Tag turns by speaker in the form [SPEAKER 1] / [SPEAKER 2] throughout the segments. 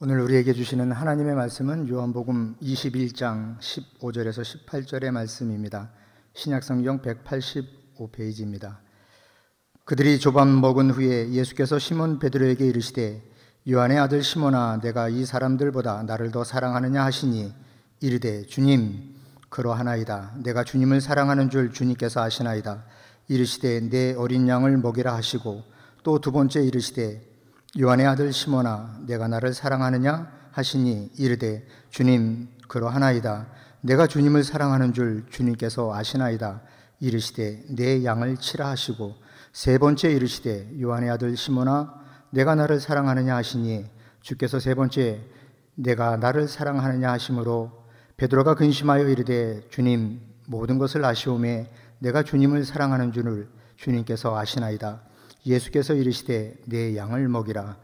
[SPEAKER 1] 오늘 우리에게 주시는 하나님의 말씀은 요한복음 21장 15절에서 18절의 말씀입니다. 신약성경 185페이지입니다. 그들이 조밥 먹은 후에 예수께서 시몬 베드로에게 이르시되 요한의 아들 시몬아, 내가 이 사람들보다 나를 더 사랑하느냐 하시니 이르되 주님 그러하나이다. 내가 주님을 사랑하는 줄 주님께서 아시나이다. 이르시되 내 어린 양을 먹이라 하시고 또 두 번째 이르시되 요한의 아들 시몬아, 내가 나를 사랑하느냐 하시니 이르되 주님 그러하나이다. 내가 주님을 사랑하는 줄 주님께서 아시나이다. 이르시되 내 양을 치라 하시고 세 번째 이르시되 요한의 아들 시몬아, 내가 나를 사랑하느냐 하시니 주께서 세 번째 내가 나를 사랑하느냐 하심으로 베드로가 근심하여 이르되 주님 모든 것을 아시오매 내가 주님을 사랑하는 줄을 주님께서 아시나이다. 예수께서 이르시되 내 양을 먹이라.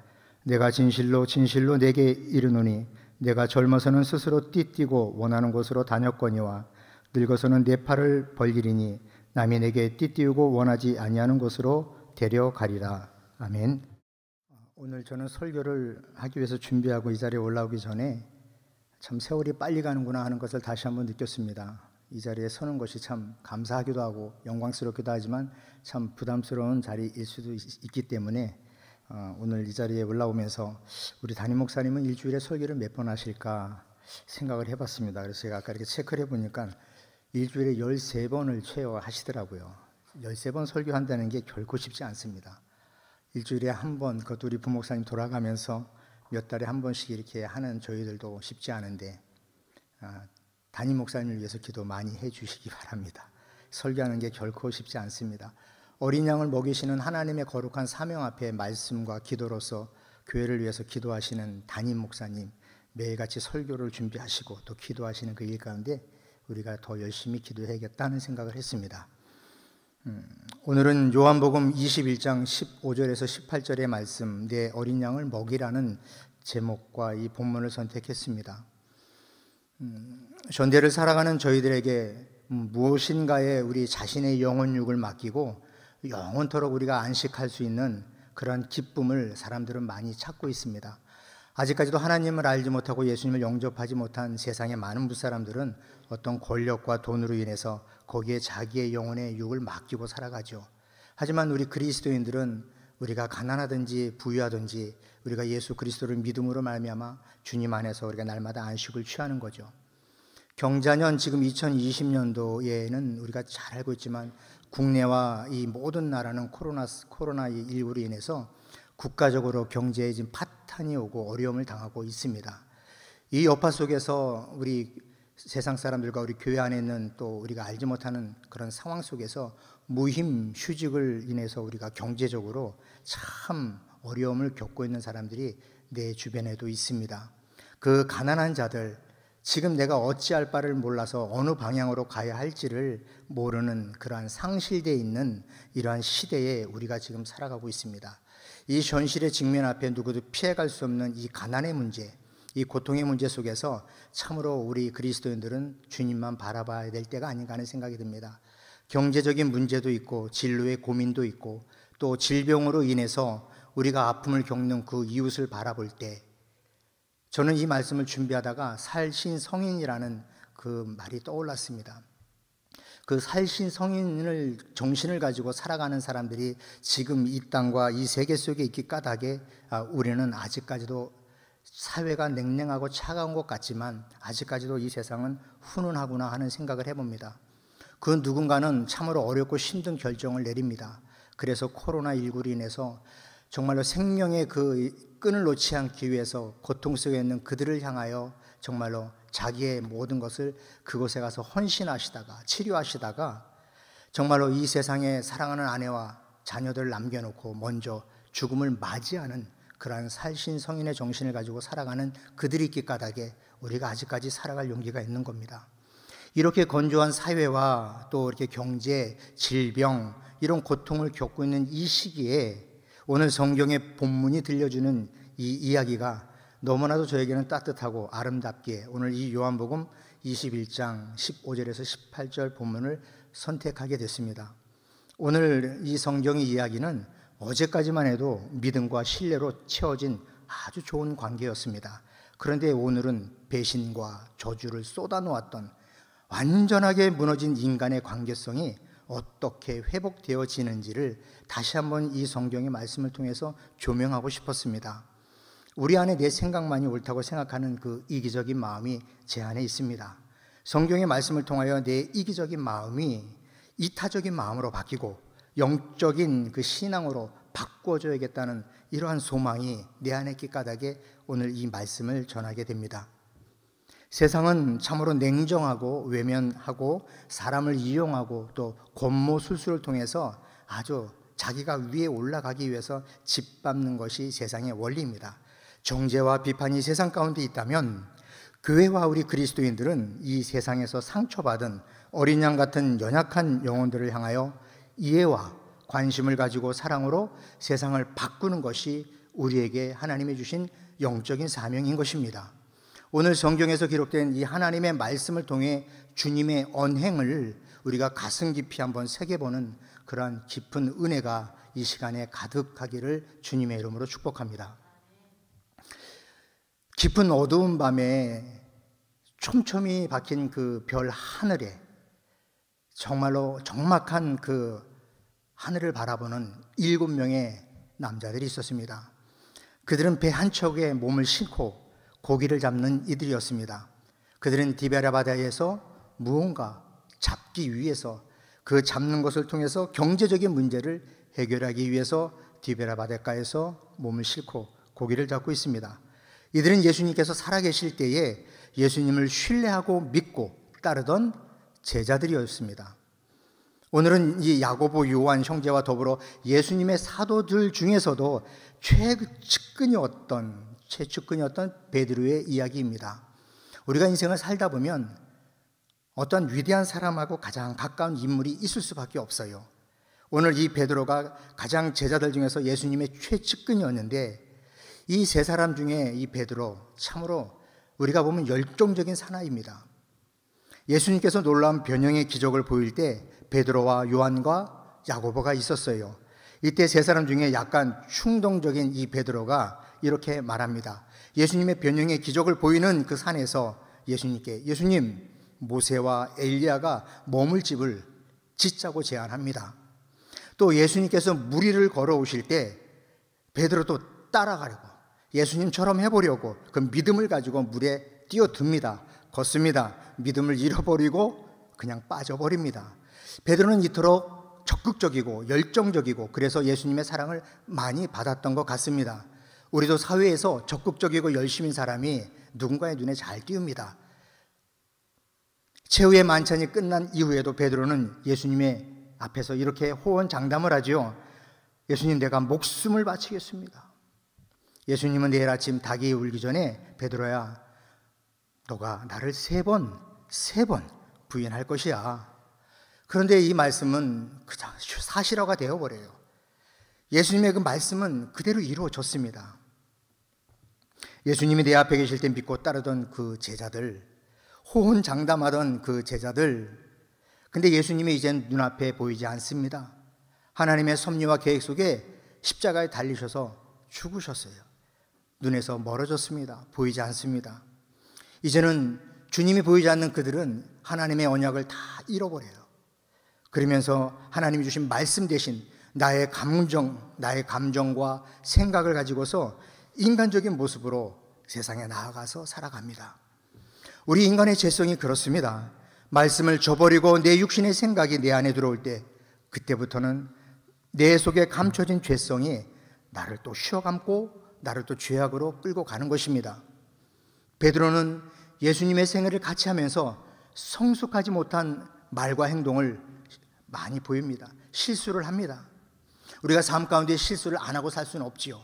[SPEAKER 1] 내가 진실로 진실로 내게 이르노니 내가 젊어서는 스스로 띠띠고 원하는 곳으로 다녔거니와 늙어서는 내 팔을 벌리리니 남이 내게 띠띠우고 원하지 아니하는 곳으로 데려가리라. 아멘. 오늘 저는 설교를 하기 위해서 준비하고 이 자리에 올라오기 전에 참 세월이 빨리 가는구나 하는 것을 다시 한번 느꼈습니다. 이 자리에 서는 것이 참 감사하기도 하고 영광스럽기도 하지만 참 부담스러운 자리일 수도 있기 때문에 오늘 이 자리에 올라오면서 우리 담임 목사님은 일주일에 설교를 몇 번 하실까 생각을 해봤습니다. 그래서 제가 아까 이렇게 체크를 해보니까 일주일에 13번을 최소 하시더라고요. 13번 설교한다는 게 결코 쉽지 않습니다. 일주일에 한 번, 그것도 우리 부목사님 돌아가면서 몇 달에 한 번씩 이렇게 하는 저희들도 쉽지 않은데 담임 목사님을 위해서 기도 많이 해주시기 바랍니다. 설교하는 게 결코 쉽지 않습니다. 어린 양을 먹이시는 하나님의 거룩한 사명 앞에 말씀과 기도로서 교회를 위해서 기도하시는 담임 목사님, 매일같이 설교를 준비하시고 또 기도하시는 그 일 가운데 우리가 더 열심히 기도해야겠다는 생각을 했습니다. 오늘은 요한복음 21장 15절에서 18절의 말씀, 내 어린 양을 먹이라는 제목과 이 본문을 선택했습니다. 현대를 살아가는 저희들에게 무엇인가에 우리 자신의 영혼육을 맡기고 영원토록 우리가 안식할 수 있는 그런 기쁨을 사람들은 많이 찾고 있습니다. 아직까지도 하나님을 알지 못하고 예수님을 영접하지 못한 세상의 많은 무사람들은 어떤 권력과 돈으로 인해서 거기에 자기의 영혼의 육을 맡기고 살아가죠. 하지만 우리 그리스도인들은 우리가 가난하든지 부유하든지 우리가 예수 그리스도를 믿음으로 말미암아 주님 안에서 우리가 날마다 안식을 취하는 거죠. 경자년 지금 2020년도에는 우리가 잘 알고 있지만 국내와 이 모든 나라는 코로나19로 인해서 국가적으로 경제에 지금 파탄이 오고 어려움을 당하고 있습니다. 이 여파 속에서 우리 세상 사람들과 우리 교회 안에 있는 또 우리가 알지 못하는 그런 상황 속에서 무힘 휴직을 인해서 우리가 경제적으로 참 어려움을 겪고 있는 사람들이 내 주변에도 있습니다. 그 가난한 자들, 지금 내가 어찌할 바를 몰라서 어느 방향으로 가야 할지를 모르는 그러한 상실되어 있는 이러한 시대에 우리가 지금 살아가고 있습니다. 이 현실의 직면 앞에 누구도 피해갈 수 없는 이 가난의 문제, 이 고통의 문제 속에서 참으로 우리 그리스도인들은 주님만 바라봐야 될 때가 아닌가 하는 생각이 듭니다. 경제적인 문제도 있고 진로의 고민도 있고 또 질병으로 인해서 우리가 아픔을 겪는 그 이웃을 바라볼 때 저는 이 말씀을 준비하다가 살신성인이라는 그 말이 떠올랐습니다. 그 살신성인을 정신을 가지고 살아가는 사람들이 지금 이 땅과 이 세계 속에 있기 까닭에 우리는 아직까지도 사회가 냉랭하고 차가운 것 같지만 아직까지도 이 세상은 훈훈하구나 하는 생각을 해봅니다. 그 누군가는 참으로 어렵고 힘든 결정을 내립니다. 그래서 코로나19로 인해서 정말로 생명의 그 끈을 놓지 않기 위해서 고통 속에 있는 그들을 향하여 정말로 자기의 모든 것을 그곳에 가서 헌신하시다가 치료하시다가 정말로 이 세상에 사랑하는 아내와 자녀들을 남겨놓고 먼저 죽음을 맞이하는 그러한 살신성인의 정신을 가지고 살아가는 그들이 있기 까닭에 우리가 아직까지 살아갈 용기가 있는 겁니다. 이렇게 건조한 사회와 또 이렇게 경제, 질병 이런 고통을 겪고 있는 이 시기에 오늘 성경의 본문이 들려주는 이 이야기가 너무나도 저에게는 따뜻하고 아름답게 오늘 이 요한복음 21장 15절에서 18절 본문을 선택하게 됐습니다. 오늘 이 성경의 이야기는 어제까지만 해도 믿음과 신뢰로 채워진 아주 좋은 관계였습니다. 그런데 오늘은 배신과 저주를 쏟아놓았던 완전하게 무너진 인간의 관계성이 어떻게 회복되어지는지를 다시 한번 이 성경의 말씀을 통해서 조명하고 싶었습니다. 우리 안에 내 생각만이 옳다고 생각하는 그 이기적인 마음이 제 안에 있습니다. 성경의 말씀을 통하여 내 이기적인 마음이 이타적인 마음으로 바뀌고 영적인 그 신앙으로 바꿔줘야겠다는 이러한 소망이 내 안에 끼까닥에 오늘 이 말씀을 전하게 됩니다. 세상은 참으로 냉정하고 외면하고 사람을 이용하고 또 권모술수를 통해서 아주 자기가 위에 올라가기 위해서 짓밟는 것이 세상의 원리입니다. 정죄와 비판이 세상 가운데 있다면 교회와 우리 그리스도인들은 이 세상에서 상처받은 어린 양 같은 연약한 영혼들을 향하여 이해와 관심을 가지고 사랑으로 세상을 바꾸는 것이 우리에게 하나님이 주신 영적인 사명인 것입니다. 오늘 성경에서 기록된 이 하나님의 말씀을 통해 주님의 언행을 우리가 가슴 깊이 한번 새겨보는 그러한 깊은 은혜가 이 시간에 가득하기를 주님의 이름으로 축복합니다. 깊은 어두운 밤에 촘촘히 박힌 그 별 하늘에 정말로 적막한 그 하늘을 바라보는 7명의 남자들이 있었습니다. 그들은 배 한 척에 몸을 싣고 고기를 잡는 이들이었습니다. 그들은 디베라 바다에서 무언가 잡기 위해서 그 잡는 것을 통해서 경제적인 문제를 해결하기 위해서 디베라 바닷가에서 몸을 싣고 고기를 잡고 있습니다. 이들은 예수님께서 살아계실 때에 예수님을 신뢰하고 믿고 따르던 제자들이었습니다. 오늘은 이 야고보, 요한 형제와 더불어 예수님의 사도들 중에서도 최측근이었던 베드로의 이야기입니다. 우리가 인생을 살다 보면 어떤 위대한 사람하고 가장 가까운 인물이 있을 수밖에 없어요. 오늘 이 베드로가 가장 제자들 중에서 예수님의 최측근이었는데 이 세 사람 중에 이 베드로 참으로 우리가 보면 열정적인 사나이입니다. 예수님께서 놀라운 변형의 기적을 보일 때 베드로와 요한과 야고보가 있었어요. 이때 세 사람 중에 약간 충동적인 이 베드로가 이렇게 말합니다. 예수님의 변형의 기적을 보이는 그 산에서 예수님께 예수님, 모세와 엘리야가 머물 집을 짓자고 제안합니다. 또 예수님께서 물 위를 걸어오실 때 베드로도 따라가려고 예수님처럼 해보려고 그 믿음을 가지고 물에 뛰어듭니다. 걷습니다. 믿음을 잃어버리고 그냥 빠져버립니다. 베드로는 이토록 적극적이고 열정적이고 그래서 예수님의 사랑을 많이 받았던 것 같습니다. 우리도 사회에서 적극적이고 열심인 사람이 누군가의 눈에 잘 띄웁니다. 최후의 만찬이 끝난 이후에도 베드로는 예수님의 앞에서 이렇게 호언장담을 하죠. 예수님, 내가 목숨을 바치겠습니다. 예수님은 내일 아침 닭이 울기 전에 베드로야, 너가 나를 세 번 부인할 것이야. 그런데 이 말씀은 그냥 사실화가 되어버려요. 예수님의 그 말씀은 그대로 이루어졌습니다. 예수님이 내 앞에 계실 때 믿고 따르던 그 제자들, 호언장담하던 그 제자들, 근데 예수님이 이젠 눈앞에 보이지 않습니다. 하나님의 섭리와 계획 속에 십자가에 달리셔서 죽으셨어요. 눈에서 멀어졌습니다. 보이지 않습니다. 이제는 주님이 보이지 않는 그들은 하나님의 언약을 다 잃어버려요. 그러면서 하나님이 주신 말씀 대신 나의 감정과 생각을 가지고서 인간적인 모습으로 세상에 나아가서 살아갑니다. 우리 인간의 죄성이 그렇습니다. 말씀을 저버리고 내 육신의 생각이 내 안에 들어올 때 그때부터는 내 속에 감춰진 죄성이 나를 또 휘어감고 나를 또 죄악으로 끌고 가는 것입니다. 베드로는 예수님의 생애를 같이 하면서 성숙하지 못한 말과 행동을 많이 보입니다. 실수를 합니다. 우리가 삶 가운데 실수를 안 하고 살 수는 없지요.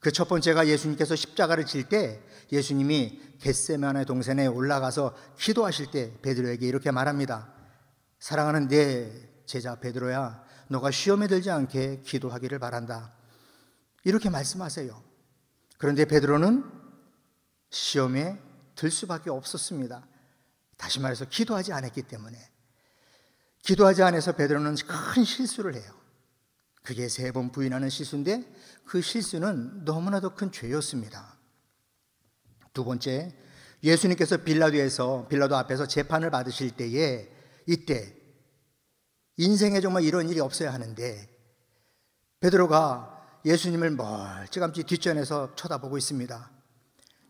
[SPEAKER 1] 그 첫 번째가 예수님께서 십자가를 질 때 예수님이 겟세마네 동산에 올라가서 기도하실 때 베드로에게 이렇게 말합니다. 사랑하는 내 제자 베드로야, 너가 시험에 들지 않게 기도하기를 바란다. 이렇게 말씀하세요. 그런데 베드로는 시험에 들 수밖에 없었습니다. 다시 말해서 기도하지 않았기 때문에. 기도하지 않아서 베드로는 큰 실수를 해요. 그게 3번 부인하는 실수인데 그 실수는 너무나도 큰 죄였습니다. 두 번째, 예수님께서 빌라도 앞에서 재판을 받으실 때에 이때 인생에 정말 이런 일이 없어야 하는데 베드로가 예수님을 멀찌감치 뒷전에서 쳐다보고 있습니다.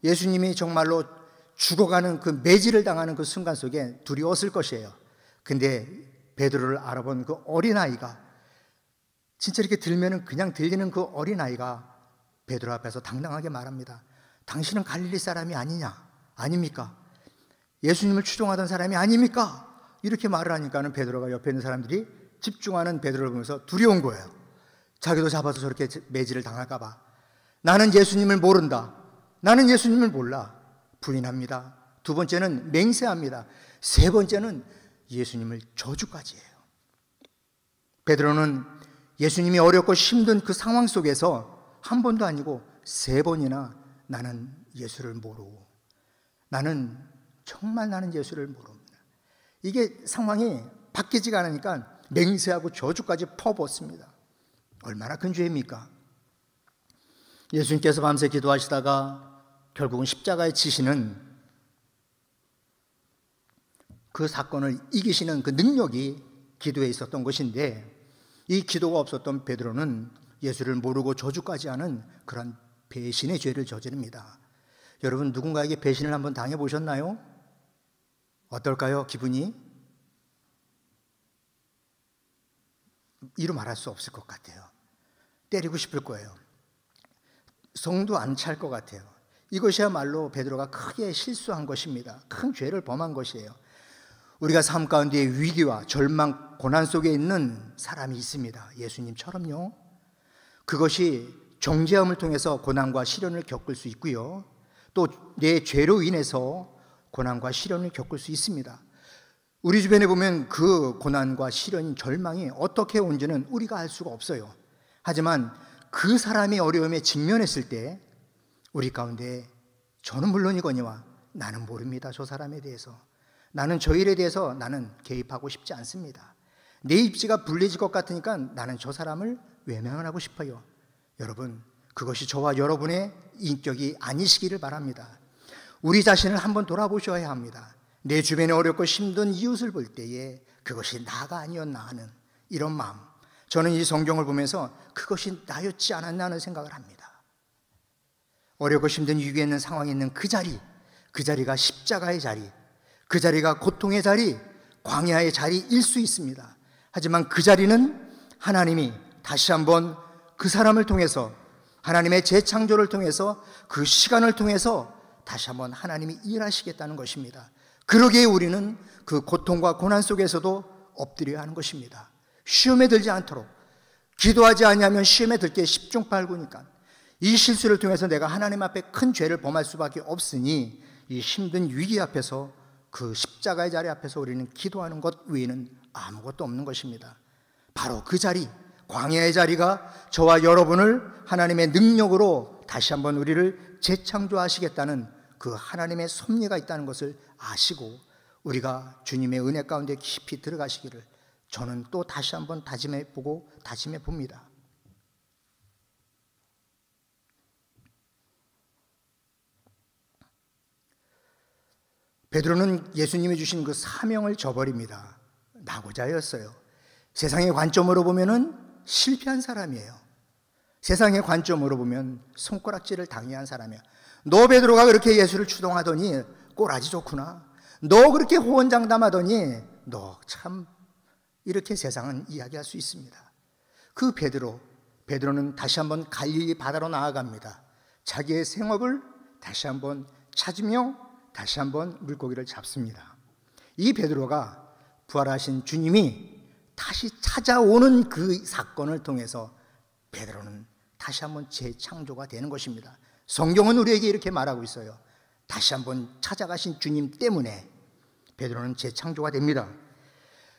[SPEAKER 1] 예수님이 정말로 죽어가는 그 매질을 당하는 그 순간 속에 두려웠을 것이에요. 근데 베드로를 알아본 그 어린아이가, 진짜 이렇게 들면은 그냥 들리는 그 어린아이가 베드로 앞에서 당당하게 말합니다. 당신은 갈릴리 사람이 아니냐? 아닙니까? 예수님을 추종하던 사람이 아닙니까? 이렇게 말을 하니까는 베드로가 옆에 있는 사람들이 집중하는 베드로를 보면서 두려운 거예요. 자기도 잡아서 저렇게 매질을 당할까 봐. 나는 예수님을 모른다. 나는 예수님을 몰라. 부인합니다. 두 번째는 맹세합니다. 세 번째는 예수님을 저주까지 해요. 베드로는 예수님이 어렵고 힘든 그 상황 속에서 한 번도 아니고 세 번이나 나는 예수를 모르고, 나는 예수를 모릅니다. 이게 상황이 바뀌지가 않으니까 맹세하고 저주까지 퍼붓습니다. 얼마나 큰 죄입니까? 예수님께서 밤새 기도하시다가 결국은 십자가에 지시는 그 사건을 이기시는 그 능력이 기도에 있었던 것인데, 이 기도가 없었던 베드로는 예수를 모르고 저주까지 하는 그런 배신의 죄를 저지릅니다. 여러분, 누군가에게 배신을 한번 당해보셨나요? 어떨까요? 기분이? 이루 말할 수 없을 것 같아요. 때리고 싶을 거예요. 성도 안 찰 것 같아요. 이것이야말로 베드로가 크게 실수한 것입니다. 큰 죄를 범한 것이에요. 우리가 삶 가운데 위기와 절망, 고난 속에 있는 사람이 있습니다. 예수님처럼요. 그것이 정죄함을 통해서 고난과 시련을 겪을 수 있고요. 또 내 죄로 인해서 고난과 시련을 겪을 수 있습니다. 우리 주변에 보면 그 고난과 시련, 절망이 어떻게 온지는 우리가 알 수가 없어요. 하지만 그 사람이 어려움에 직면했을 때 우리 가운데 저는 물론이거니와 나는 모릅니다. 저 사람에 대해서. 나는 저 일에 대해서 나는 개입하고 싶지 않습니다. 내 입지가 불리질 것 같으니까 나는 저 사람을 외면을 하고 싶어요. 여러분, 그것이 저와 여러분의 인격이 아니시기를 바랍니다. 우리 자신을 한번 돌아보셔야 합니다. 내 주변에 어렵고 힘든 이웃을 볼 때에 그것이 나가 아니었나 하는 이런 마음, 저는 이 성경을 보면서 그것이 나였지 않았나 하는 생각을 합니다. 어렵고 힘든 위기에 있는 상황에 있는 그 자리가 십자가의 자리, 그 자리가 고통의 자리, 광야의 자리일 수 있습니다. 하지만 그 자리는 하나님이 다시 한번 그 사람을 통해서, 하나님의 재창조를 통해서, 그 시간을 통해서 다시 한번 하나님이 일하시겠다는 것입니다. 그러기에 우리는 그 고통과 고난 속에서도 엎드려야 하는 것입니다. 시험에 들지 않도록. 기도하지 아니하면 시험에 들게 십중팔구니까 이 실수를 통해서 내가 하나님 앞에 큰 죄를 범할 수밖에 없으니 이 힘든 위기 앞에서, 그 십자가의 자리 앞에서 우리는 기도하는 것 외에는 아무것도 없는 것입니다. 바로 그 자리, 광야의 자리가 저와 여러분을 하나님의 능력으로 다시 한번 우리를 재창조하시겠다는 그 하나님의 섭리가 있다는 것을 아시고 우리가 주님의 은혜 가운데 깊이 들어가시기를 저는 또 다시 한번 다짐해 봅니다. 베드로는 예수님이 주신 그 사명을 저버립니다. 낙오자였어요. 세상의 관점으로 보면은 실패한 사람이에요. 세상의 관점으로 보면 손가락질을 당해한 사람이에요. 너 베드로가 그렇게 예수를 추동하더니 꼬라지 좋구나. 너 그렇게 호언장담하더니 너 참, 이렇게 세상은 이야기할 수 있습니다. 그 베드로는 다시 한번 갈릴리 바다로 나아갑니다. 자기의 생업을 다시 한번 찾으며 다시 한번 물고기를 잡습니다. 이 베드로가 부활하신 주님이 다시 찾아오는 그 사건을 통해서 베드로는 다시 한번 재창조가 되는 것입니다. 성경은 우리에게 이렇게 말하고 있어요. 다시 한번 찾아가신 주님 때문에 베드로는 재창조가 됩니다.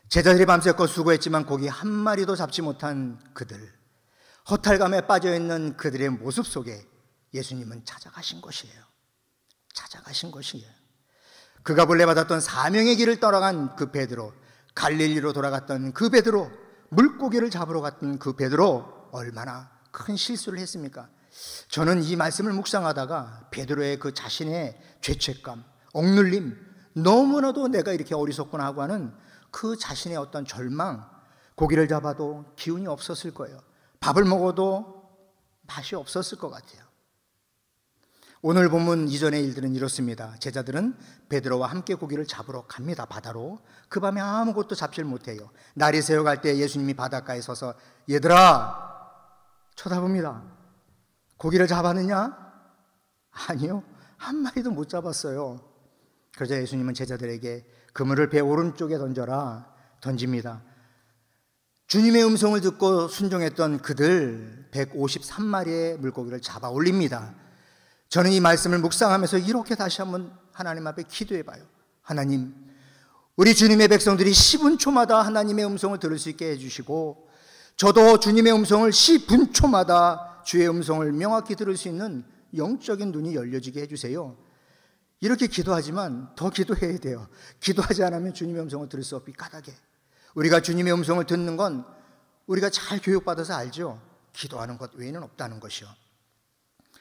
[SPEAKER 1] 제자들이 밤새껏 수고했지만 고기 한 마리도 잡지 못한 그들, 허탈감에 빠져있는 그들의 모습 속에 예수님은 찾아가신 것이에요. 그가 본래받았던 사명의 길을 떠나간 그 베드로, 갈릴리로 돌아갔던 그 베드로, 물고기를 잡으러 갔던 그 베드로, 얼마나 큰 실수를 했습니까? 저는 이 말씀을 묵상하다가 베드로의 그 자신의 죄책감, 억눌림, 너무나도 내가 이렇게 어리석구나 하고 하는 그 자신의 어떤 절망, 고기를 잡아도 기운이 없었을 거예요. 밥을 먹어도 맛이 없었을 것 같아요. 오늘 본문 이전의 일들은 이렇습니다. 제자들은 베드로와 함께 고기를 잡으러 갑니다. 바다로. 그 밤에 아무것도 잡질 못해요. 날이 새어갈 때 예수님이 바닷가에 서서 얘들아 쳐다봅니다. 고기를 잡았느냐? 아니요, 한 마리도 못 잡았어요. 그러자 예수님은 제자들에게 그물을 배 오른쪽에 던져라 던집니다. 주님의 음성을 듣고 순종했던 그들 153마리의 물고기를 잡아 올립니다. 저는 이 말씀을 묵상하면서 이렇게 다시 한번 하나님 앞에 기도해 봐요. 하나님, 우리 주님의 백성들이 10분초마다 하나님의 음성을 들을 수 있게 해주시고, 저도 주님의 음성을 10분초마다 주의 음성을 명확히 들을 수 있는 영적인 눈이 열려지게 해주세요. 이렇게 기도하지만 더 기도해야 돼요. 기도하지 않으면 주님의 음성을 들을 수 없기 까닭에. 우리가 주님의 음성을 듣는 건 우리가 잘 교육받아서 알죠. 기도하는 것 외에는 없다는 것이요.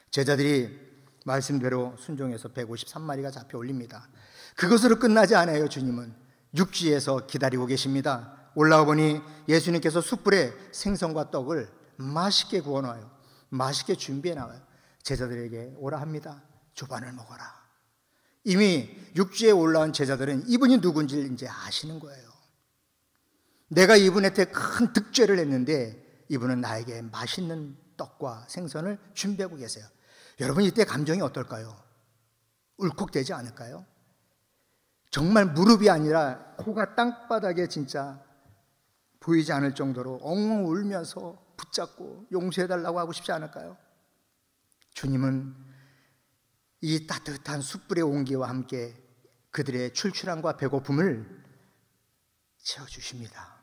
[SPEAKER 1] 제자들이 말씀대로 순종해서 153마리가 잡혀 올립니다. 그것으로 끝나지 않아요. 주님은 육지에서 기다리고 계십니다. 올라와 보니 예수님께서 숯불에 생선과 떡을 맛있게 구워놔요. 맛있게 준비해 나와요. 제자들에게 오라 합니다. 조반을 먹어라. 이미 육지에 올라온 제자들은 이분이 누군지 이제 아시는 거예요. 내가 이분한테 큰 득죄를 했는데 이분은 나에게 맛있는 떡과 생선을 준비하고 계세요. 여러분, 이때 감정이 어떨까요? 울컥되지 않을까요? 정말 무릎이 아니라 코가 땅바닥에 진짜 보이지 않을 정도로 엉엉 울면서 붙잡고 용서해달라고 하고 싶지 않을까요? 주님은 이 따뜻한 숯불의 온기와 함께 그들의 출출함과 배고픔을 채워주십니다.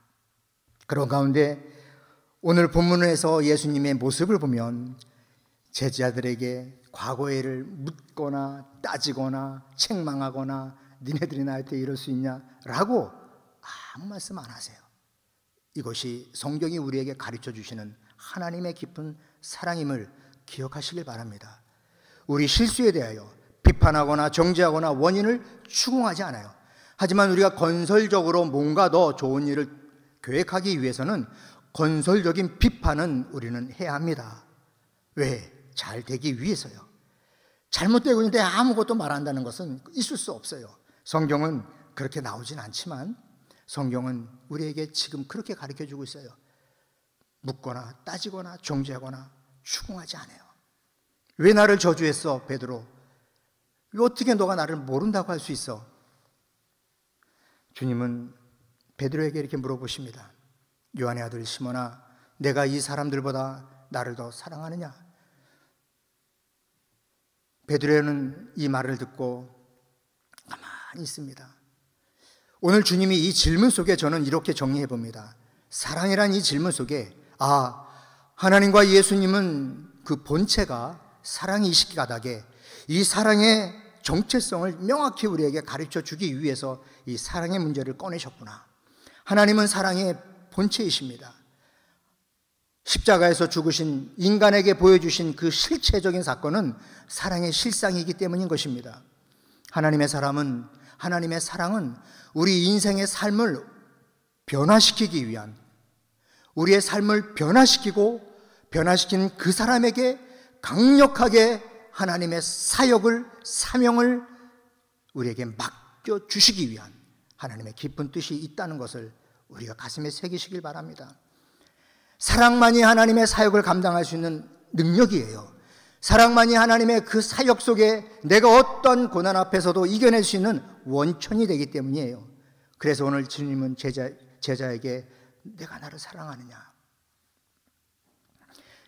[SPEAKER 1] 그런 가운데 오늘 본문에서 예수님의 모습을 보면 제자들에게 과거의 일을 묻거나 따지거나 책망하거나 니네들이 나한테 이럴 수 있냐라고 아무 말씀 안 하세요. 이것이 성경이 우리에게 가르쳐 주시는 하나님의 깊은 사랑임을 기억하시길 바랍니다. 우리 실수에 대하여 비판하거나 정죄하거나 원인을 추궁하지 않아요. 하지만 우리가 건설적으로 뭔가 더 좋은 일을 계획하기 위해서는 건설적인 비판은 우리는 해야 합니다. 왜? 잘 되기 위해서요. 잘못되고 있는데 아무것도 말한다는 것은 있을 수 없어요. 성경은 그렇게 나오진 않지만 성경은 우리에게 지금 그렇게 가르쳐주고 있어요. 묻거나 따지거나 정죄하거나 추궁하지 않아요. 왜 나를 저주했어, 베드로? 왜 어떻게 너가 나를 모른다고 할 수 있어? 주님은 베드로에게 이렇게 물어보십니다. 요한의 아들 시몬아, 내가 이 사람들보다 나를 더 사랑하느냐? 베드로는 이 말을 듣고 가만히 있습니다. 오늘 주님이 이 질문 속에 저는 이렇게 정리해 봅니다. 사랑이란 이 질문 속에 하나님과 예수님은 그 본체가 사랑이시기 가닥에 이 사랑의 정체성을 명확히 우리에게 가르쳐 주기 위해서 이 사랑의 문제를 꺼내셨구나. 하나님은 사랑의 본체이십니다. 십자가에서 죽으신 인간에게 보여주신 그 실체적인 사건은 사랑의 실상이기 때문인 것입니다. 하나님의 사랑은 우리 인생의 삶을 변화시키기 위한, 우리의 삶을 변화시킨 그 사람에게 강력하게 하나님의 사명을 우리에게 맡겨주시기 위한 하나님의 깊은 뜻이 있다는 것을 우리가 가슴에 새기시길 바랍니다. 사랑만이 하나님의 사역을 감당할 수 있는 능력이에요. 사랑만이 하나님의 그 사역 속에 내가 어떤 고난 앞에서도 이겨낼 수 있는 원천이 되기 때문이에요. 그래서 오늘 주님은 제자에게 내가 나를 사랑하느냐?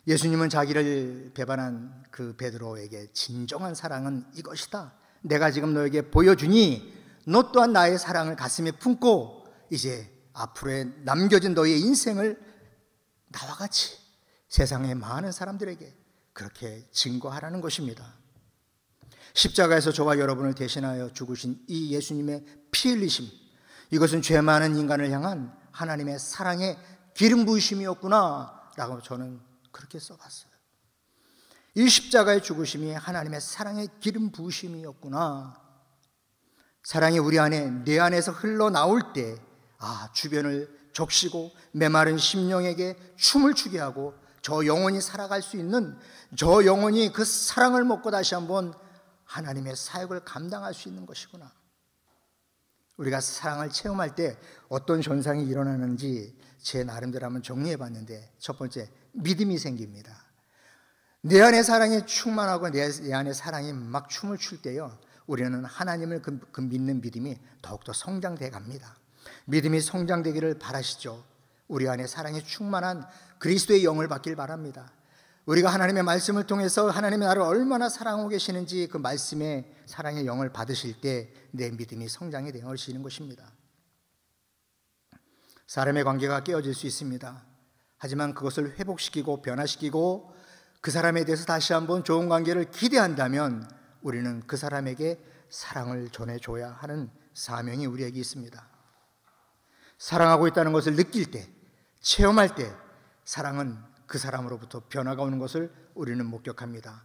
[SPEAKER 1] 예수님은 자기를 배반한 그 베드로에게 진정한 사랑은 이것이다. 내가 지금 너에게 보여주니 너 또한 나의 사랑을 가슴에 품고 이제 앞으로의 남겨진 너의 인생을 나와 같이 세상의 많은 사람들에게 그렇게 증거하라는 것입니다. 십자가에서 저와 여러분을 대신하여 죽으신 이 예수님의 피 흘리심, 이것은 죄 많은 인간을 향한 하나님의 사랑의 기름 부으심이었구나 라고 저는 그렇게 써봤어요. 이 십자가의 죽으심이 하나님의 사랑의 기름 부으심이었구나. 사랑이 우리 안에, 내 안에서 흘러나올 때 주변을 적시고 메마른 심령에게 춤을 추게 하고 저 영혼이 살아갈 수 있는, 저 영혼이 그 사랑을 먹고 다시 한번 하나님의 사역을 감당할 수 있는 것이구나. 우리가 사랑을 체험할 때 어떤 현상이 일어나는지 제 나름대로 한번 정리해 봤는데, 첫 번째, 믿음이 생깁니다. 내 안에 사랑이 충만하고 내 안에 사랑이 막 춤을 출 때요, 우리는 하나님을 그 믿는 믿음이 더욱더 성장돼 갑니다. 믿음이 성장되기를 바라시죠. 우리 안에 사랑이 충만한 그리스도의 영을 받길 바랍니다. 우리가 하나님의 말씀을 통해서 하나님이 나를 얼마나 사랑하고 계시는지 그 말씀의 사랑의 영을 받으실 때 내 믿음이 성장이 되어지는 것입니다. 사람의 관계가 깨어질 수 있습니다. 하지만 그것을 회복시키고 변화시키고 그 사람에 대해서 다시 한번 좋은 관계를 기대한다면 우리는 그 사람에게 사랑을 전해줘야 하는 사명이 우리에게 있습니다. 사랑하고 있다는 것을 느낄 때, 체험할 때 사랑은 그 사람으로부터 변화가 오는 것을 우리는 목격합니다.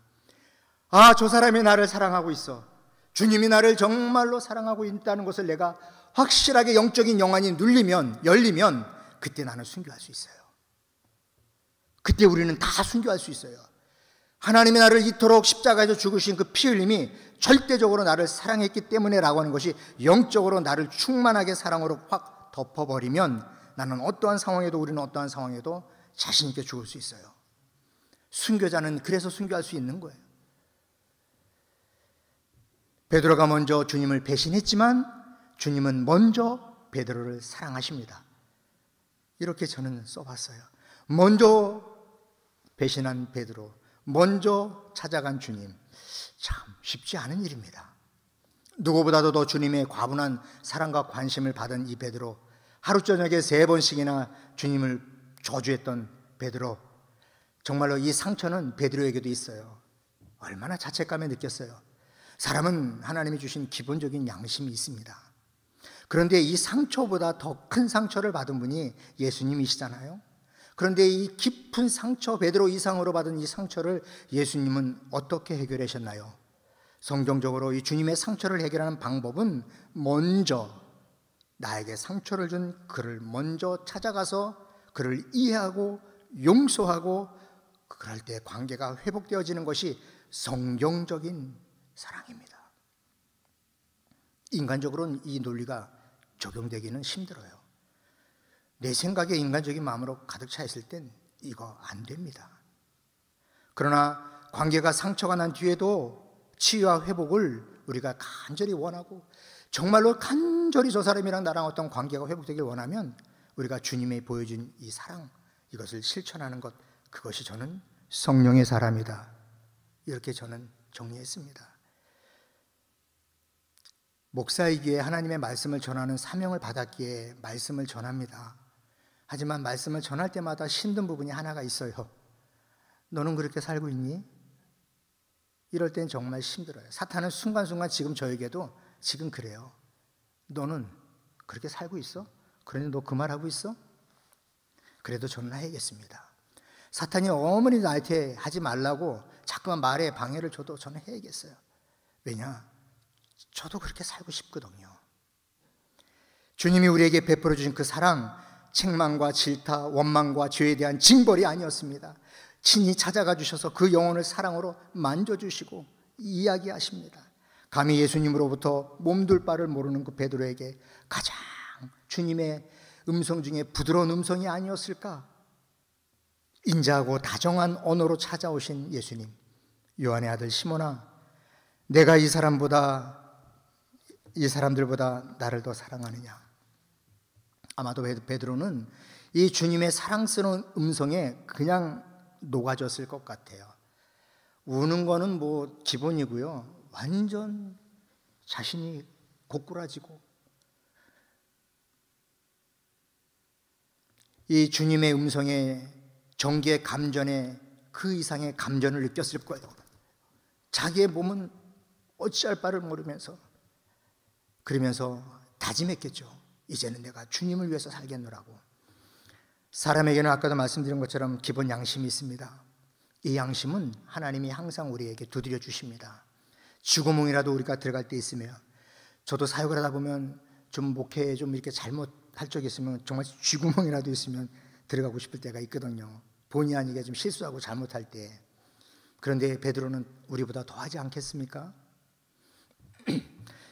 [SPEAKER 1] 저 사람이 나를 사랑하고 있어. 주님이 나를 정말로 사랑하고 있다는 것을 내가 확실하게 영적인 영안이 열리면 그때 나는 순교할 수 있어요. 그때 우리는 다 순교할 수 있어요. 하나님이 나를 이토록 십자가에서 죽으신 그 피 흘림이 절대적으로 나를 사랑했기 때문에라고 하는 것이 영적으로 나를 충만하게 사랑으로 확 덮어버리면 나는 우리는 어떠한 상황에도 자신 있게 죽을 수 있어요. 순교자는 그래서 순교할 수 있는 거예요. 베드로가 먼저 주님을 배신했지만 주님은 먼저 베드로를 사랑하십니다. 이렇게 저는 써봤어요. 먼저 배신한 베드로, 먼저 찾아간 주님, 참 쉽지 않은 일입니다. 누구보다도 더 주님의 과분한 사랑과 관심을 받은 이 베드로, 하루 저녁에 3번씩이나 주님을 저주했던 베드로, 정말로 이 상처는 베드로에게도 있어요. 얼마나 자책감에 느꼈어요. 사람은 하나님이 주신 기본적인 양심이 있습니다. 그런데 이 상처보다 더 큰 상처를 받은 분이 예수님이시잖아요. 그런데 이 깊은 상처, 베드로 이상으로 받은 이 상처를 예수님은 어떻게 해결하셨나요? 성경적으로 이 주님의 상처를 해결하는 방법은 먼저 나에게 상처를 준 그를 먼저 찾아가서 그를 이해하고 용서하고 그럴 때 관계가 회복되어지는 것이 성경적인 사랑입니다. 인간적으로는 이 논리가 적용되기는 힘들어요. 내 생각에 인간적인 마음으로 가득 차 있을 땐 이거 안 됩니다. 그러나 관계가 상처가 난 뒤에도 치유와 회복을 우리가 간절히 원하고 정말로 간절히 저 사람이랑 나랑 어떤 관계가 회복되길 원하면 우리가 주님이 보여준 이 사랑, 이것을 실천하는 것, 그것이 저는 성령의 사람이다. 이렇게 저는 정리했습니다. 목사이기에 하나님의 말씀을 전하는 사명을 받았기에 말씀을 전합니다. 하지만 말씀을 전할 때마다 힘든 부분이 하나가 있어요. 너는 그렇게 살고 있니? 이럴 땐 정말 힘들어요. 사탄은 순간순간 지금 저에게도 지금 그래요. 너는 그렇게 살고 있어? 그런데 너 그 말하고 있어? 그래도 저는 해야겠습니다. 사탄이 어머니 나한테 하지 말라고 자꾸만 말에 방해를 줘도 저는 해야겠어요. 왜냐? 저도 그렇게 살고 싶거든요. 주님이 우리에게 베풀어 주신 그 사랑, 책망과 질타, 원망과 죄에 대한 징벌이 아니었습니다. 친히 찾아가 주셔서 그 영혼을 사랑으로 만져주시고 이야기하십니다. 감히 예수님으로부터 몸둘 바를 모르는 그 베드로에게 가장 주님의 음성 중에 부드러운 음성이 아니었을까? 인자하고 다정한 언어로 찾아오신 예수님, 요한의 아들 시몬아, 내가 이 사람들보다 나를 더 사랑하느냐? 아마도 베드로는 이 주님의 사랑스러운 음성에 그냥 녹아졌을 것 같아요. 우는 거는 뭐 기본이고요. 완전 자신이 고꾸라지고 이 주님의 음성에 정기의 감전에 그 이상의 감전을 느꼈을 거예요. 자기의 몸은 어찌할 바를 모르면서 그러면서 다짐했겠죠. 이제는 내가 주님을 위해서 살겠노라고. 사람에게는 아까도 말씀드린 것처럼 기본 양심이 있습니다. 이 양심은 하나님이 항상 우리에게 두드려 주십니다. 쥐구멍이라도 우리가 들어갈 때 있으면, 저도 사역을 하다 보면 좀 목회에 좀 이렇게 잘못할 적이 있으면 정말 쥐구멍이라도 있으면 들어가고 싶을 때가 있거든요. 본의 아니게 좀 실수하고 잘못할 때. 그런데 베드로는 우리보다 더하지 않겠습니까?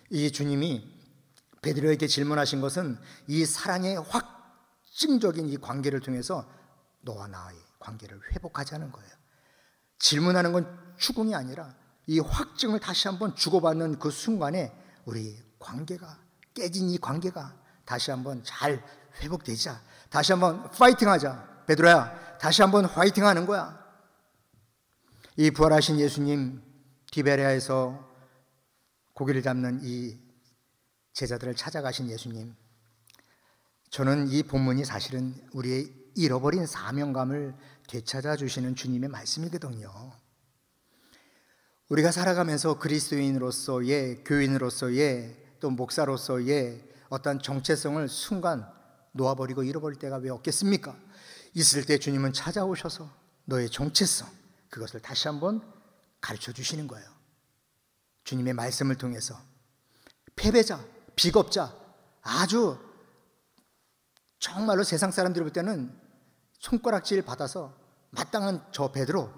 [SPEAKER 1] 이 주님이 베드로에게 질문하신 것은 이 사랑의 확증적인 이 관계를 통해서 너와 나의 관계를 회복하자는 거예요. 질문하는 건 추궁이 아니라 이 확증을 다시 한번 주고받는 그 순간에 우리 관계가, 깨진 이 관계가 다시 한번 잘 회복되자. 다시 한번 파이팅하자. 베드로야, 다시 한번 파이팅하는 거야. 이 부활하신 예수님, 디베레아에서 고기를 잡는 이 제자들을 찾아가신 예수님, 저는 이 본문이 사실은 우리의 잃어버린 사명감을 되찾아 주시는 주님의 말씀이거든요. 우리가 살아가면서 그리스도인으로서의, 교인으로서의, 또 목사로서의 어떤 정체성을 순간 놓아버리고 잃어버릴 때가 왜 없겠습니까? 있을 때 주님은 찾아오셔서 너의 정체성, 그것을 다시 한번 가르쳐 주시는 거예요. 주님의 말씀을 통해서 패배자, 비겁자, 아주 정말로 세상 사람들이 볼 때는 손가락질 받아서 마땅한 저 베드로,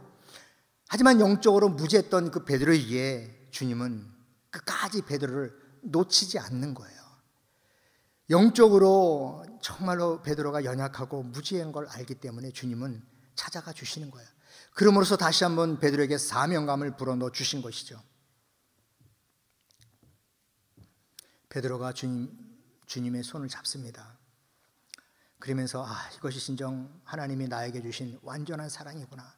[SPEAKER 1] 하지만 영적으로 무지했던 그 베드로에게 주님은 끝까지 베드로를 놓치지 않는 거예요. 영적으로 정말로 베드로가 연약하고 무지한 걸 알기 때문에 주님은 찾아가 주시는 거예요. 그러므로서 다시 한번 베드로에게 사명감을 불어넣어 주신 것이죠. 베드로가 주님의 손을 잡습니다. 그러면서 이것이 진정 하나님이 나에게 주신 완전한 사랑이구나.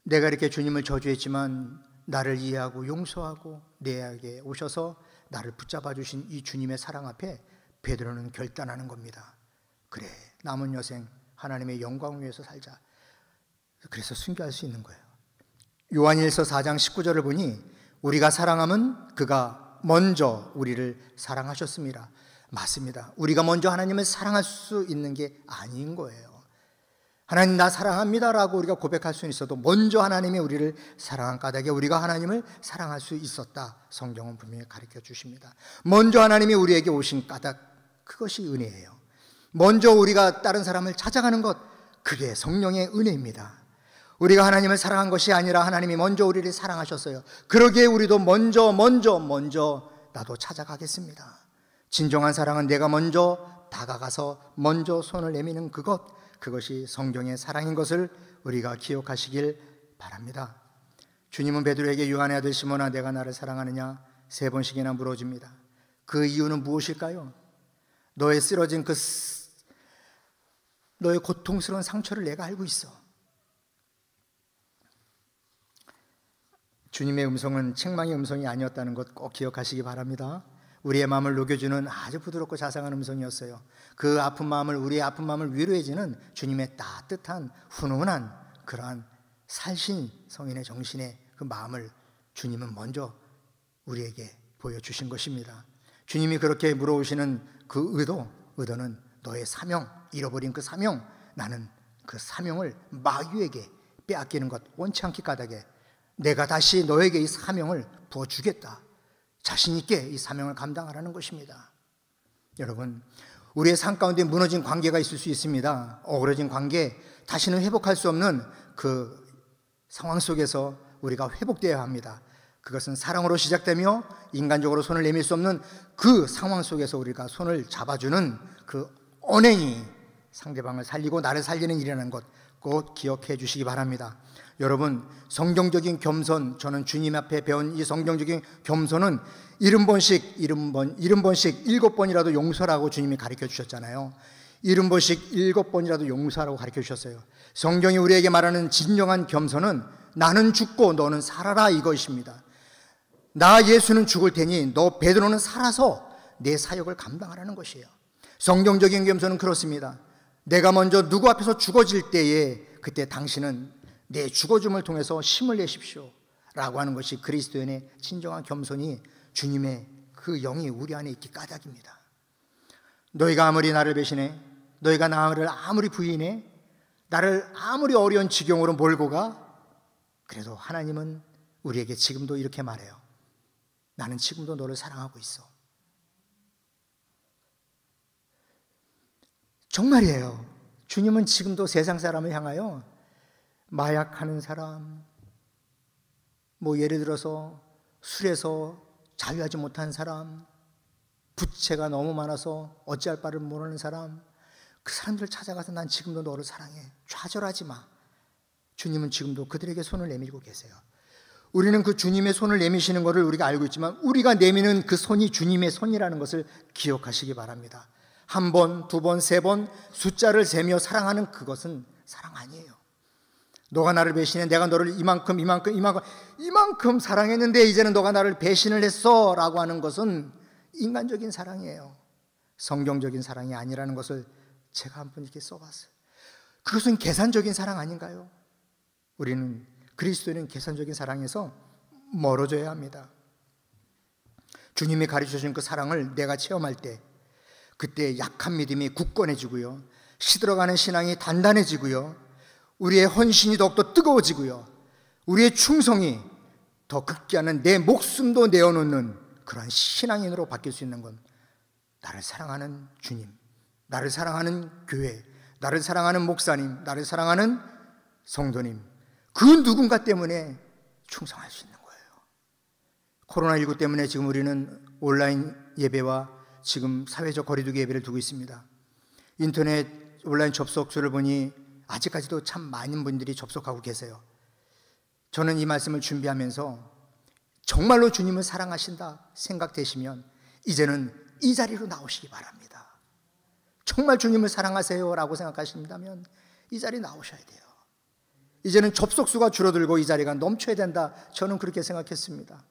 [SPEAKER 1] 내가 이렇게 주님을 저주했지만 나를 이해하고 용서하고 내게 오셔서 나를 붙잡아 주신 이 주님의 사랑 앞에 베드로는 결단하는 겁니다. 그래, 남은 여생 하나님의 영광을 위해서 살자. 그래서 순교할 수 있는 거예요. 요한일서 4장 19절을 보니 우리가 사랑하면 그가 먼저 우리를 사랑하셨습니다. 맞습니다. 우리가 먼저 하나님을 사랑할 수 있는 게 아닌 거예요. 하나님 나 사랑합니다라고 우리가 고백할 수는 있어도 먼저 하나님이 우리를 사랑한 까닭에 우리가 하나님을 사랑할 수 있었다. 성경은 분명히 가르쳐 주십니다. 먼저 하나님이 우리에게 오신 까닭, 그것이 은혜예요. 먼저 우리가 다른 사람을 찾아가는 것, 그게 성령의 은혜입니다. 우리가 하나님을 사랑한 것이 아니라 하나님이 먼저 우리를 사랑하셨어요. 그러기에 우리도 먼저 나도 찾아가겠습니다. 진정한 사랑은 내가 먼저 다가가서 먼저 손을 내미는 그것이 성경의 사랑인 것을 우리가 기억하시길 바랍니다. 주님은 베드로에게 요한의 아들 시몬아 내가 나를 사랑하느냐 3번씩이나 물어줍니다. 그 이유는 무엇일까요? 너의 쓰러진 너의 고통스러운 상처를 내가 알고 있어. 주님의 음성은 책망의 음성이 아니었다는 것 꼭 기억하시기 바랍니다. 우리의 마음을 녹여주는 아주 부드럽고 자상한 음성이었어요. 그 아픈 마음을, 우리의 아픈 마음을 위로해주는 주님의 따뜻한 훈훈한 그러한 살신 성인의 정신의 그 마음을 주님은 먼저 우리에게 보여주신 것입니다. 주님이 그렇게 물어오시는 그 의도는 너의 사명, 잃어버린 그 사명, 나는 그 사명을 마귀에게 빼앗기는 것 원치 않기 까닭에 내가 다시 너에게 이 사명을 부어주겠다. 자신 있게 이 사명을 감당하라는 것입니다. 여러분, 우리의 삶 가운데 무너진 관계가 있을 수 있습니다. 어그러진 관계, 다시는 회복할 수 없는 그 상황 속에서 우리가 회복되어야 합니다. 그것은 사랑으로 시작되며 인간적으로 손을 내밀 수 없는 그 상황 속에서 우리가 손을 잡아주는 그 언행이 상대방을 살리고 나를 살리는 일이라는 것 꼭 기억해 주시기 바랍니다. 여러분, 성경적인 겸손, 저는 주님 앞에 배운 이 성경적인 겸손은 70번씩 7번이라도 용서라고 주님이 가르쳐 주셨잖아요. 70번씩 7번이라도 용서라고 가르쳐 주셨어요. 성경이 우리에게 말하는 진정한 겸손은 나는 죽고 너는 살아라 이것입니다. 나 예수는 죽을 테니 너 베드로는 살아서 내 사역을 감당하라는 것이에요. 성경적인 겸손은 그렇습니다. 내가 먼저 누구 앞에서 죽어질 때에 그때 당신은 내 죽어줌을 통해서 힘을 내십시오 라고 하는 것이 그리스도인의 진정한 겸손이 주님의 그 영이 우리 안에 있기 까닭입니다. 너희가 아무리 나를 배신해, 너희가 나를 아무리 부인해, 나를 아무리 어려운 지경으로 몰고 가, 그래도 하나님은 우리에게 지금도 이렇게 말해요. 나는 지금도 너를 사랑하고 있어. 정말이에요. 주님은 지금도 세상 사람을 향하여 마약하는 사람, 예를 들어서 술에서 자유하지 못한 사람, 부채가 너무 많아서 어찌할 바를 모르는 사람, 그 사람들을 찾아가서 난 지금도 너를 사랑해. 좌절하지 마. 주님은 지금도 그들에게 손을 내밀고 계세요. 우리는 그 주님의 손을 내미시는 것을 우리가 알고 있지만 우리가 내미는 그 손이 주님의 손이라는 것을 기억하시기 바랍니다. 한 번, 두 번, 세 번 숫자를 세며 사랑하는 그것은 사랑 아니에요. 너가 나를 배신해. 내가 너를 이만큼 사랑했는데 이제는 너가 나를 배신을 했어 라고 하는 것은 인간적인 사랑이에요. 성경적인 사랑이 아니라는 것을 제가 한 번 이렇게 써봤어요. 그것은 계산적인 사랑 아닌가요? 우리는 그리스도인은 계산적인 사랑에서 멀어져야 합니다. 주님이 가르쳐주신 그 사랑을 내가 체험할 때 그때 약한 믿음이 굳건해지고요, 시들어가는 신앙이 단단해지고요, 우리의 헌신이 더욱더 뜨거워지고요, 우리의 충성이 더 극기하는 내 목숨도 내어놓는 그러한 신앙인으로 바뀔 수 있는 건 나를 사랑하는 주님, 나를 사랑하는 교회, 나를 사랑하는 목사님, 나를 사랑하는 성도님, 그 누군가 때문에 충성할 수 있는 거예요. 코로나19 때문에 지금 우리는 온라인 예배와 지금 사회적 거리두기 예배를 두고 있습니다. 인터넷 온라인 접속수를 보니 아직까지도 참 많은 분들이 접속하고 계세요. 저는 이 말씀을 준비하면서 정말로 주님을 사랑하신다 생각되시면 이제는 이 자리로 나오시기 바랍니다. 정말 주님을 사랑하세요 라고 생각하신다면 이 자리에 나오셔야 돼요. 이제는 접속수가 줄어들고 이 자리가 넘쳐야 된다, 저는 그렇게 생각했습니다.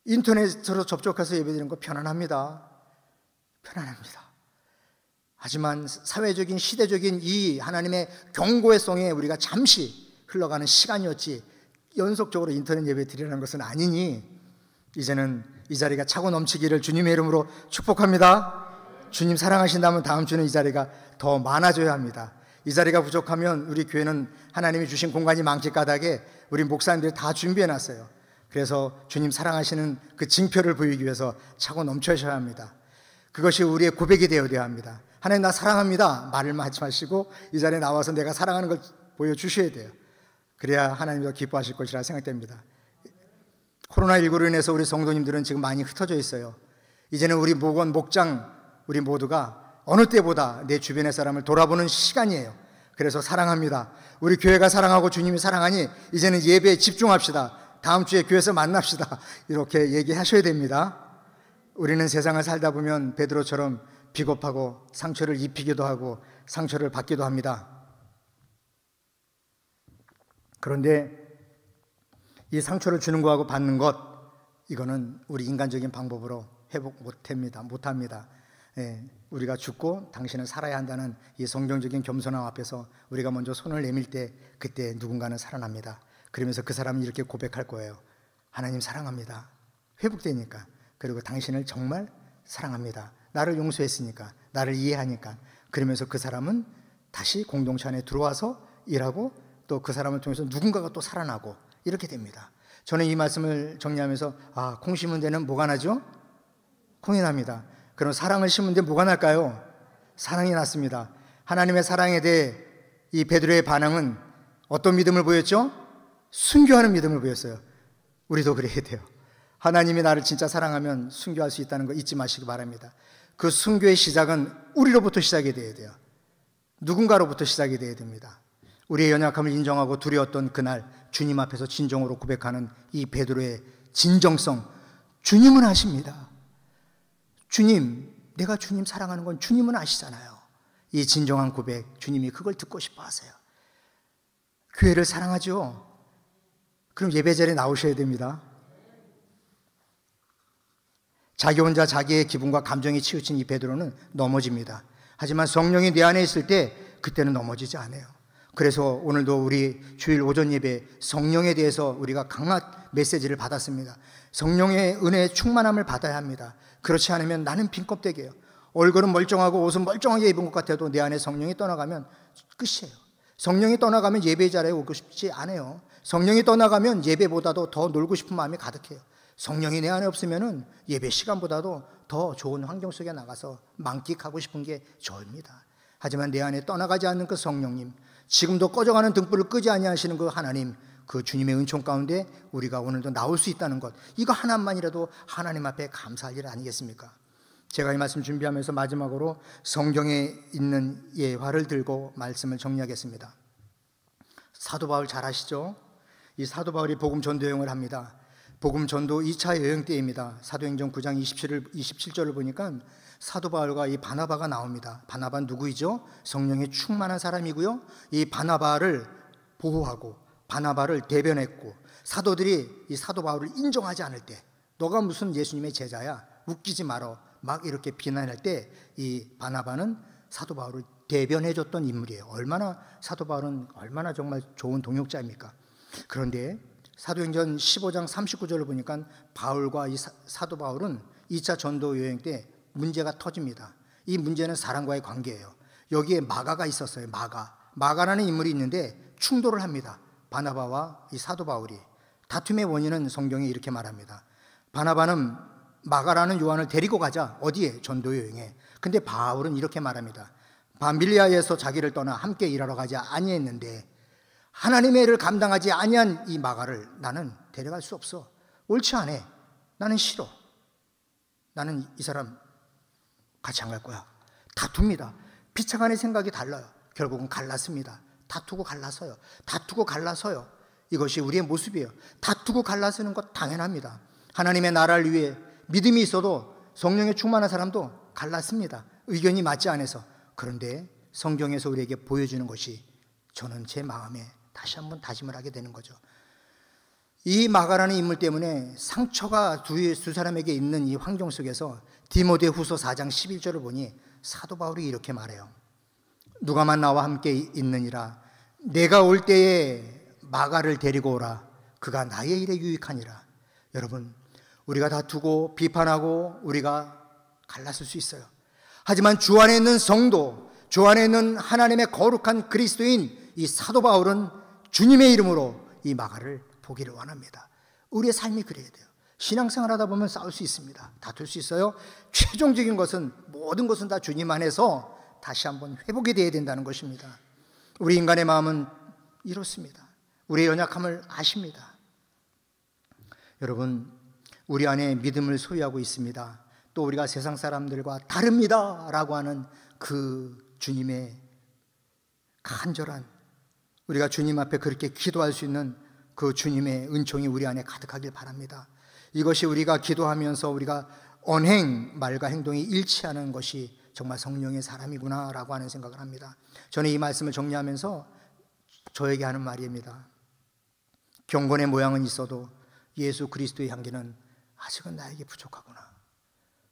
[SPEAKER 1] 인터넷으로 접촉해서 예배드리는 거 편안합니다. 하지만 사회적인 시대적인 이 하나님의 경고의 성에 우리가 잠시 흘러가는 시간이었지 연속적으로 인터넷 예배 드리는 것은 아니니 이제는 이 자리가 차고 넘치기를 주님의 이름으로 축복합니다. 주님 사랑하신다면 다음 주는 이 자리가 더 많아져야 합니다. 이 자리가 부족하면 우리 교회는 하나님이 주신 공간이 많기 까닭에 우리 목사님들이 다 준비해 놨어요. 그래서 주님 사랑하시는 그 징표를 보이기 위해서 차고 넘쳐셔야 합니다. 그것이 우리의 고백이 되어야 합니다. 하나님 나 사랑합니다 말을 하지 마시고 이 자리에 나와서 내가 사랑하는 걸 보여주셔야 돼요. 그래야 하나님도 기뻐하실 것이라 생각됩니다. 코로나19로 인해서 우리 성도님들은 지금 많이 흩어져 있어요. 이제는 우리 목원, 목장 우리 모두가 어느 때보다 내 주변의 사람을 돌아보는 시간이에요. 그래서 사랑합니다. 우리 교회가 사랑하고 주님이 사랑하니 이제는 예배에 집중합시다. 다음 주에 교회에서 만납시다. 이렇게 얘기하셔야 됩니다. 우리는 세상을 살다 보면 베드로처럼 비겁하고 상처를 입히기도 하고 상처를 받기도 합니다. 그런데 이 상처를 주는 거하고 받는 것, 이거는 우리 인간적인 방법으로 회복 못합니다. 우리가 죽고 당신은 살아야 한다는 이 성경적인 겸손함 앞에서 우리가 먼저 손을 내밀 때 그때 누군가는 살아납니다. 그러면서 그 사람은 이렇게 고백할 거예요. 하나님 사랑합니다. 회복되니까. 그리고 당신을 정말 사랑합니다. 나를 용서했으니까, 나를 이해하니까. 그러면서 그 사람은 다시 공동체 안에 들어와서 일하고 또 그 사람을 통해서 누군가가 또 살아나고 이렇게 됩니다. 저는 이 말씀을 정리하면서 콩 심은 데는 뭐가 나죠? 콩이 납니다. 그럼 사랑을 심은 데 뭐가 날까요? 사랑이 났습니다. 하나님의 사랑에 대해 이 베드로의 반응은 어떤 믿음을 보였죠? 순교하는 믿음을 보였어요. 우리도 그래야 돼요. 하나님이 나를 진짜 사랑하면 순교할 수 있다는 거 잊지 마시기 바랍니다. 그 순교의 시작은 우리로부터 시작이 돼야 돼요. 누군가로부터 시작이 돼야 됩니다. 우리의 연약함을 인정하고 두려웠던 그날 주님 앞에서 진정으로 고백하는 이 베드로의 진정성, 주님은 아십니다. 주님, 내가 주님 사랑하는 건 주님은 아시잖아요. 이 진정한 고백, 주님이 그걸 듣고 싶어 하세요. 교회를 사랑하죠? 그럼 예배 자리에 나오셔야 됩니다. 자기 혼자 자기의 기분과 감정이 치우친 이 베드로는 넘어집니다. 하지만 성령이 내 안에 있을 때 그때는 넘어지지 않아요. 그래서 오늘도 우리 주일 오전 예배 성령에 대해서 우리가 강한 메시지를 받았습니다. 성령의 은혜의 충만함을 받아야 합니다. 그렇지 않으면 나는 빈껍데기예요. 얼굴은 멀쩡하고 옷은 멀쩡하게 입은 것 같아도 내 안에 성령이 떠나가면 끝이에요. 성령이 떠나가면 예배 자리에 오고 싶지 않아요. 성령이 떠나가면 예배보다도 더 놀고 싶은 마음이 가득해요. 성령이 내 안에 없으면 예배 시간보다도 더 좋은 환경 속에 나가서 만끽하고 싶은 게 저입니다. 하지만 내 안에 떠나가지 않는 그 성령님, 지금도 꺼져가는 등불을 끄지 아니하시는 그 하나님, 그 주님의 은총 가운데 우리가 오늘도 나올 수 있다는 것, 이거 하나만이라도 하나님 앞에 감사할 일 아니겠습니까? 제가 이 말씀 준비하면서 마지막으로 성경에 있는 예화를 들고 말씀을 정리하겠습니다. 사도 바울 잘 아시죠? 이 사도 바울이 복음 전도 여행을 합니다. 복음 전도 2차 여행 때입니다. 사도행전 9장 27절을 보니까 사도 바울과 이 바나바가 나옵니다. 바나바 누구이죠? 성령에 충만한 사람이고요. 이 바나바를 보호하고 바나바를 대변했고, 사도들이 이 사도 바울을 인정하지 않을 때, 너가 무슨 예수님의 제자야, 웃기지 말어, 막 이렇게 비난할 때 이 바나바는 사도 바울을 대변해줬던 인물이에요. 얼마나 사도 바울은 얼마나 정말 좋은 동역자입니까? 그런데 사도행전 15장 39절을 보니까 바울과 이 사도 바울은 2차 전도 여행 때 문제가 터집니다. 이 문제는 사람과의 관계예요. 여기에 마가가 있었어요. 마가라는 인물이 있는데 충돌을 합니다. 바나바와 이 사도 바울이. 다툼의 원인은 성경에 이렇게 말합니다. 바나바는 마가라는 요한을 데리고 가자. 어디에? 전도 여행에. 근데 바울은 이렇게 말합니다. 밤빌리아에서 자기를 떠나 함께 일하러 가지 아니했는데 하나님의 일을 감당하지 아니한 이 마가를 나는 데려갈 수 없어. 옳지 않아. 나는 싫어. 나는 이 사람 같이 안 갈 거야. 다툽니다. 피차간의 생각이 달라요. 결국은 갈랐습니다. 다투고 갈라서요. 이것이 우리의 모습이에요. 다투고 갈라서는 것 당연합니다. 하나님의 나라를 위해 믿음이 있어도 성령에 충만한 사람도 갈랐습니다. 의견이 맞지 않아서. 그런데 성경에서 우리에게 보여주는 것이, 저는 제 마음에 다시 한번 다짐을 하게 되는 거죠. 이 마가라는 인물 때문에 상처가 두 사람에게 있는 이 환경 속에서 디모데후서 4장 11절을 보니 사도 바울이 이렇게 말해요. 누가만 나와 함께 있느니라. 내가 올 때에 마가를 데리고 오라. 그가 나의 일에 유익하니라. 여러분, 우리가 다투고 비판하고 우리가 갈랐을 수 있어요. 하지만 주 안에 있는 성도, 주 안에 있는 하나님의 거룩한 그리스도인 이 사도 바울은 주님의 이름으로 이 마가를 보기를 원합니다. 우리의 삶이 그래야 돼요. 신앙생활 하다 보면 싸울 수 있습니다. 다툴 수 있어요. 최종적인 것은, 모든 것은 다 주님 안에서 다시 한번 회복이 되어야 된다는 것입니다. 우리 인간의 마음은 이렇습니다. 우리의 연약함을 아십니다. 여러분, 우리 안에 믿음을 소유하고 있습니다. 또 우리가 세상 사람들과 다릅니다 라고 하는 그 주님의 간절한, 우리가 주님 앞에 그렇게 기도할 수 있는 그 주님의 은총이 우리 안에 가득하길 바랍니다. 이것이 우리가 기도하면서 우리가 언행, 말과 행동이 일치하는 것이 정말 성령의 사람이구나 라고 하는 생각을 합니다. 저는 이 말씀을 정리하면서 저에게 하는 말입니다. 경건의 모양은 있어도 예수 그리스도의 향기는 아직은 나에게 부족하구나.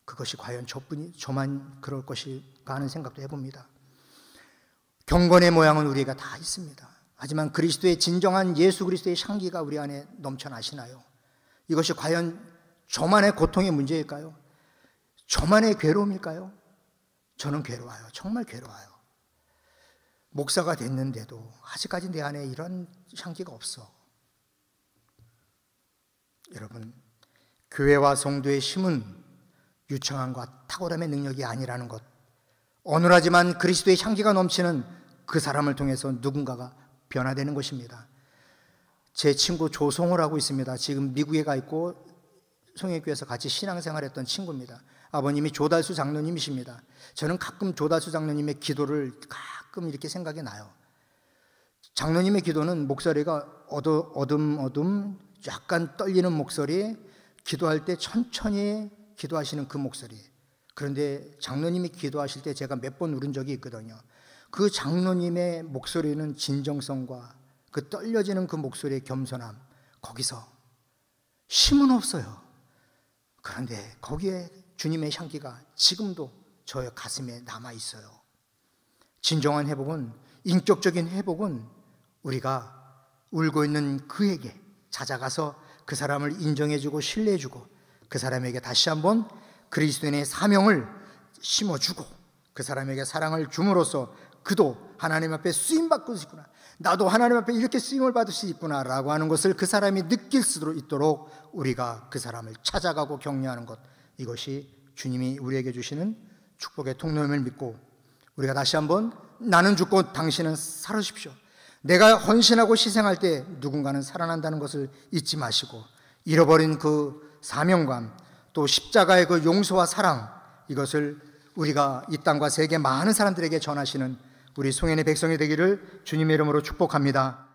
[SPEAKER 1] 그것이 과연 저만 그럴 것일까 하는 생각도 해봅니다. 경건의 모양은 우리가 다 있습니다. 하지만 그리스도의 진정한 예수 그리스도의 향기가 우리 안에 넘쳐나시나요? 이것이 과연 저만의 고통의 문제일까요? 저만의 괴로움일까요? 저는 괴로워요. 정말 괴로워요. 목사가 됐는데도 아직까지 내 안에 이런 향기가 없어. 여러분, 교회와 성도의 힘은 유창함과 탁월함의 능력이 아니라는 것, 어눌하지만 그리스도의 향기가 넘치는 그 사람을 통해서 누군가가 변화되는 것입니다. 제 친구 조성호라고 있습니다. 지금 미국에 가 있고 송혜교회에서 같이 신앙생활했던 친구입니다. 아버님이 조달수 장로님이십니다. 저는 가끔 조달수 장로님의 기도를 가끔 이렇게 생각이 나요. 장로님의 기도는 목소리가 어둠 약간 떨리는 목소리, 기도할 때 천천히 기도하시는 그 목소리. 그런데 장로님이 기도하실 때 제가 몇 번 울은 적이 있거든요. 그 장로님의 목소리는 진정성과 그 떨려지는 그 목소리의 겸손함, 거기서 힘은 없어요. 그런데 거기에 주님의 향기가 지금도 저의 가슴에 남아 있어요. 진정한 회복은, 인격적인 회복은 우리가 울고 있는 그에게 찾아가서 그 사람을 인정해주고 신뢰해주고 그 사람에게 다시 한번 그리스도인의 사명을 심어주고 그 사람에게 사랑을 줌으로써 그도 하나님 앞에 쓰임받고 있구나, 나도 하나님 앞에 이렇게 쓰임을 받을 수 있구나라고 하는 것을 그 사람이 느낄 수 있도록 우리가 그 사람을 찾아가고 격려하는 것, 이것이 주님이 우리에게 주시는 축복의 통로임을 믿고, 우리가 다시 한번 나는 죽고 당신은 살으십시오, 내가 헌신하고 희생할 때 누군가는 살아난다는 것을 잊지 마시고, 잃어버린 그 사명감, 또 십자가의 그 용서와 사랑, 이것을 우리가 이 땅과 세계 많은 사람들에게 전하시는 우리 송현의 백성이 되기를 주님의 이름으로 축복합니다.